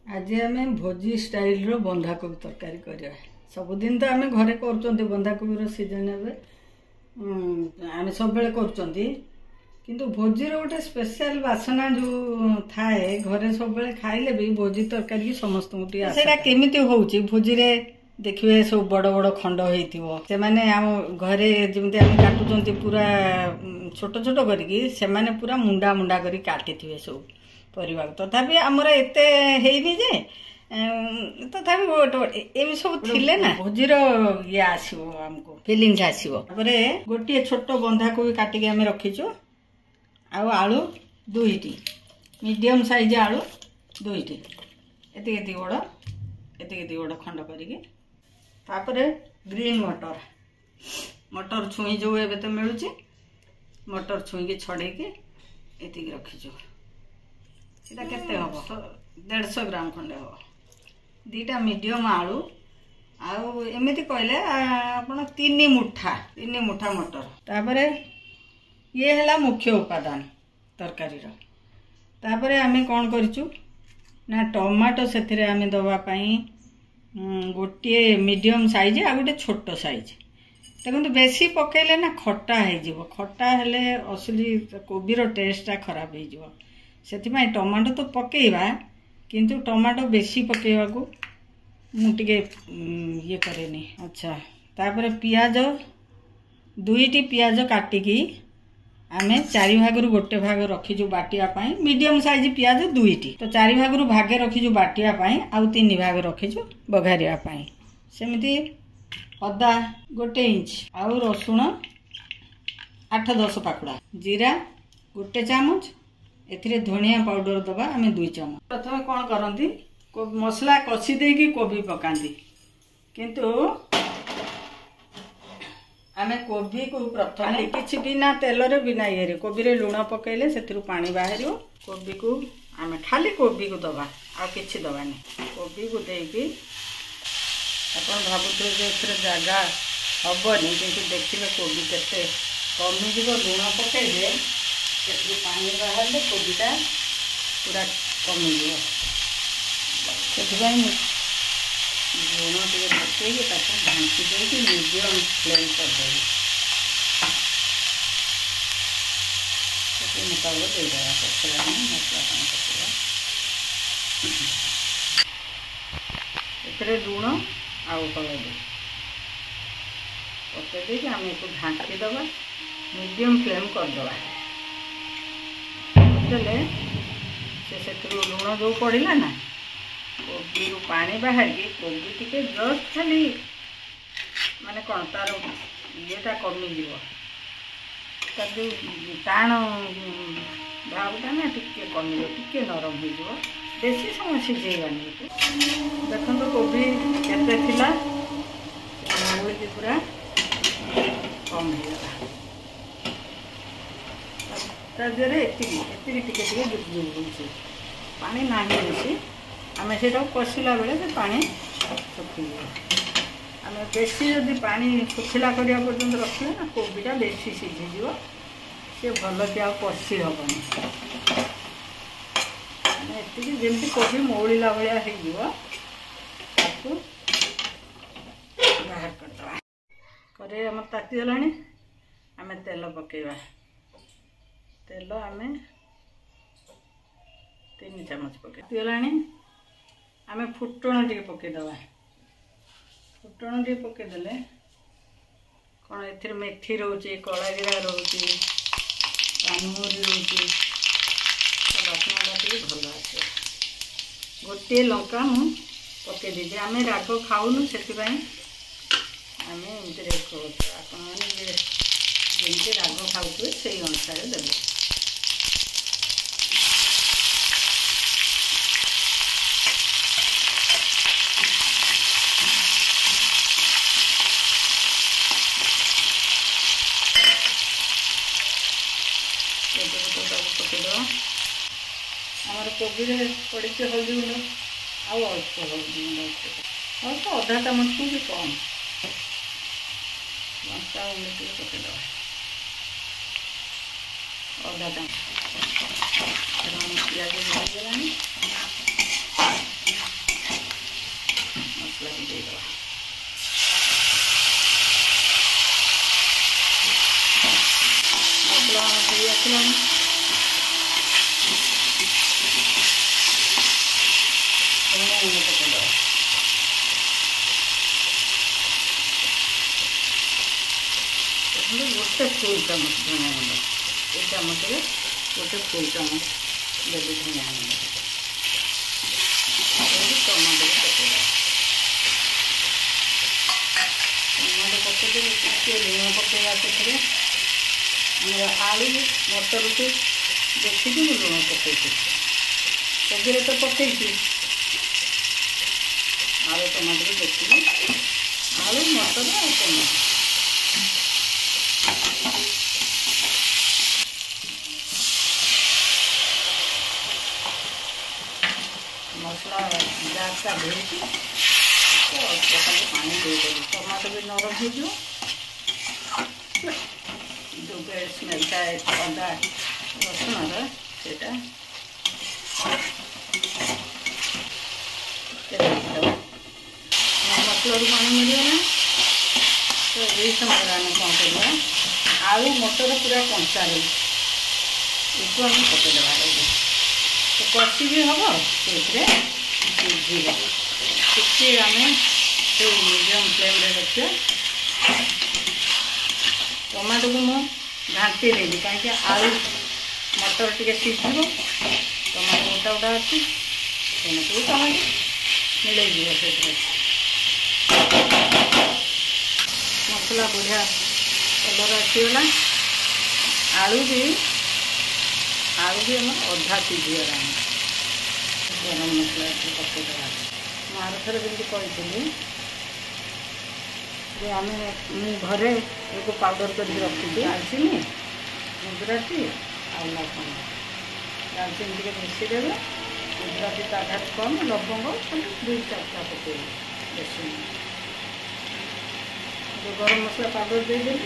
आज आम भोजी स्टाइल रो बंधाकोबी तरकारी करवा। सबुदिन तो आम घरे कर बंधाकोबी सीजन आम सब बेले कर भोजी गोटे स्पेशल बासना जो थाए घरे सब बेले खाइले भी भोजी तरकारी समस्त केमी होची भोजी रे देखिए सब बड़ बड़ खंड होते घरे जमी आम काटुंट पूरा छोट छोट करके पूरा मुंडा मुंडा कर काटी सब परिवार तथापि आमर एते हेनी जे तथापि एम सब थिले ना भोजीर ये आसीबो हमको फीलिंग्स आसीबो। तापरे गोटे छोट बंधाकोबी काटिके आमे रखिचो आउ आलू दुईटी मीडियम साइज आलू दुईटी एति बड़ खंड करिके तापरे ग्रीन मटर छुई जो एबे तो मिलुची मटर छुई के छड़े के एति रखिचो। इटा केते हबो 150 ग्राम खंडे हबो। दीटा मीडियम आलू आउ एमिति कहले आपण 3 मुठा मटर। तापरे ये हला मुख्य उपादान तरकारी रो। तापरे आमे कोन करिचु ना टमाटो सेथिरे आमे दवा पई गोटे मीडियम साइज आ गोटे छोट साइज देखो बेसी पकेले ना खट्टा हो जीवो। खट्टा हेले असली कोबी रो टेस्ट खराब हो जीवो। सेथिमाई टमाटो तो पकेइबा किंतु टमाटो बेसी पकेइबा को मुटिके ये करेनी। अच्छा तापर पियाज दुईटी पियाज काटिकी आमे 4 भागरु गोटे भाग रखिजु बाटिया पाई मीडियम साइज पियाज दुईटी तो 4 भागरु भागे रखिजु बाटिया पाई आउ 3 भाग रखिजु बघारिया पाई। सेमिति अदा गोटे इंच आउ रसुण 8-10 पाखुड़ा जीरा गोटे चामच एथिरे धनिया पाउडर दबा आमे 2 चामच। प्रथम कोन करंती मसला कसी देकी कोबी पकांती किंतु आमे कोबी को प्रथम किछि बिना तेल रे बिना ये कोबी रे लूण पकेले सेथिरु पानी बाहरियो। कोबी को आमे खाली कोबी को दबा आ किछि दबानी। कोबी को देकी अपन भाबुथो जे एथिरे जागा हबनी किंतु देखिबे कोबी केते कमी जीव लूण पकेले सेथिरु पानी बाहरले कोबीटा पूरा कमी जीव। सेथिबाई लूण टिके पकेइके ताको ढांकी देकी मीडियम फ्लेम कर देबी। सेति मुताबिक दे देबा पछला मसला पानी पकेबा एथिरे लूण आउ हळदी पके देकी आमे को ढांकी देबा मीडियम फ्लेम कर देबा। देले से लूण जो पड़िला ना कोबी रू पानी बाहर की कोबी टिके जस्ट खाली माने कौन तार येटा कमी जीव तार जो टाण भावटा ना टिके कमी टिके नरम हो जीव बेसी समय सिझेबानी। देखो तो कोबी केते थिला मुड़ी पूरा कम हो गला तारे एति टिके जुक पानी नाही बेसी आम से कषिला बेले से पानी सुखी आम बेसी जदि पानी सुखिला करने पर्यंत रखिए ना कोबीटा बेसी सीझीज सी भल कि आ कषि हेनी एति जमी कोबी मौलिला भाया हो बाहर करदे। करे आम तातीगला आम तेल पकेवा तेल आम 3 चामच पकेगला आमे फुटण टे पकईदबा। फुटण टे पकईदे कौन ए मेथी रोचे कला जीरा रोचे पानमरी रोचे बासनाटा टे भल आसे। गोटे लंका मु पकई दीजिए आम राग खाऊनु से आम एमती आपने जमी राग खाऊे से अनुसार देवे। आमर कोबी पड़ी हल्दी गुंड आउ अल्प हल्दी गुंड अल्प अधा चामच को भी कम लंका गुंड टे पकईदे अधा चामच पियाज भाजगला गुंड पकड़ गोटे फुल चामच धनिया गुंड ये चामच गोटे फुल चामच देवी धनिया गुंड टमाटो पकड़ा टमाटो पकड़े टे लुण पकड़ा से आलू मटर को देखी लुण पकई सबरे तो पकई आलू टमाटो देखी आलू मटर और टमाटो मसला गैस का भेज अल्प पानी देदेवी टमाटो भी नरम हो जो स्मेलटा अदा रसुण से मसला पानी मिलगला तो यही समय आम कौन करवा आलू मटर पूरा कंचा इसको आम पकईदेवा तो कषि भी हम से टे आम मीडियम फ्लेम रखिए टमाटो को मुझे घाटी देवी कहीं आलू मटर टे सीझे टमाटो गोटा गोटा अच्छी टमाटो टमाटो मिल से मसला बढ़िया कलर आसीगला आलू भी आम अधा सीझीगला गरम मसला पकईदेवा मैं आर थर जमी कही आम घरे एक पाउडर कर रखी दालचीनी गुजराती आ लवंग दालचीनी टे मिसेदेवे गुजराती ताठार कम लवंग खाली 2-4टा पकड़ बेसी गरम मसला पाउडर देदेवी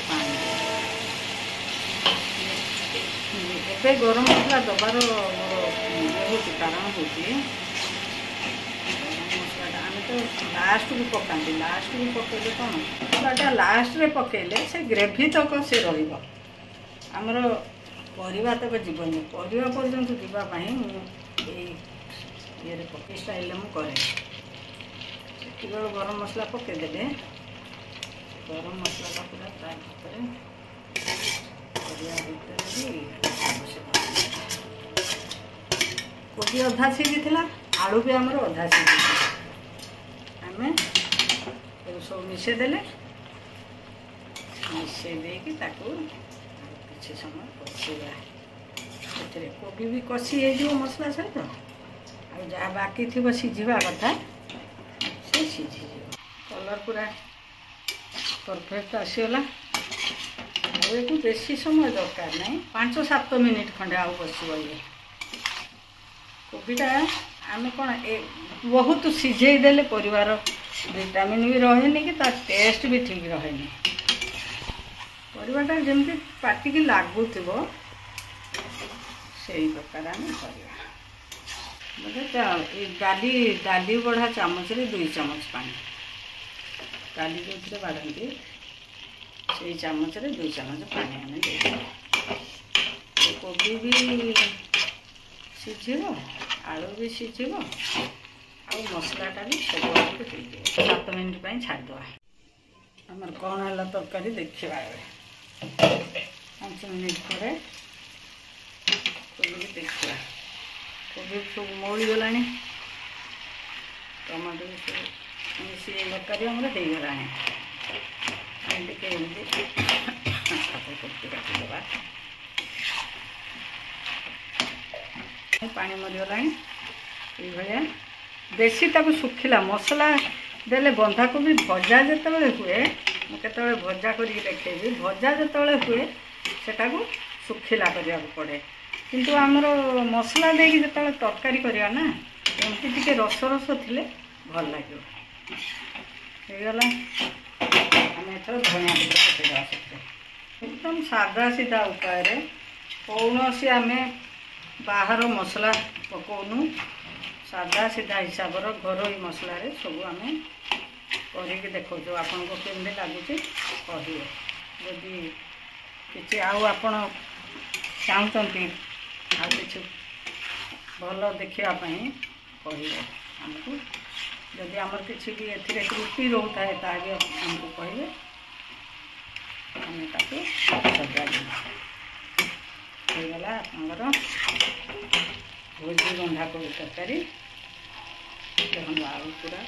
पानी ए गरम मसला दबार मोर कारण हूँ आम तो लास्ट को पकाती लास्ट को पकड़े कौन मसलाटा लास्ट रे पकड़े से ग्रेवी तक से रमर परिवा तक जीवन परिवा पर्यंत जावाई ये पकई स्टाइल मुझे गरम मसला पकईदे गरम मसला पूरा परिवा भितर भी कोबी अधा सीझी आलू भी आमर अधा सीझी आम सब मिसेदेले मिसई किसी समय कषा कोबी भी कषि हो मसला सहित आ बाकी थी सीझा कथा से सीझी कलर पूरा परफेक्ट आसीगला को बेसी समय दरकार नहीं 5-7 मिनिट खंडे आउ बस ये कोबीटा आम कौन बहुत सीझेदेले परिवार विटामिन भी रहे कि टेस्ट भी ठीक रहे परिवाटा जमी पाटी की लगुव से प्रकार आम कर डाली बढ़ा चामच 2 चामच पानी डाली जो बाढ़ती से चामच 2 चामच पानी आम दे कोबी भी सीझ आलू भी सीझ मसलाटा भी सब 7 मिनिट छाड़देवा आमर कौन है तरकारी देखा 5 मिनिट पर कोबी देखा कोबी सब मौली गला टमाटो सब सी तरकारी आमर हो गला काटिदेवा पानी मरीगला ये बेसी ताको सुखिला मसला देले बंधाकोबी भजा जिते हुए मुझे भजा कर देखेबी भजा जिते हुए सेटा को सुखिला करिया पड़े किंतु आमर मसला देकी जिते तरकारी करिया ना एमती टिके रस रस थिले भल लगे गला आम एथर धनिया पत्र पकईदेवा एकदम सादा सीधा उपाय कौन सी आम बाहर मसला पकाउनु सादा सीधा हिसाब घरोई मसला सब आम कर देखो आपन को केमती लगुच कहे जदि किसी आपड़ चाहते कि भल देखा कहे आमको जदि आमर किसी भी एथिरे त्रुटि रोता है ताकि आमको कहे आम ताको सजागला आपंकर भोजी बंधाकोबी तरकारी देखो आलू पूरा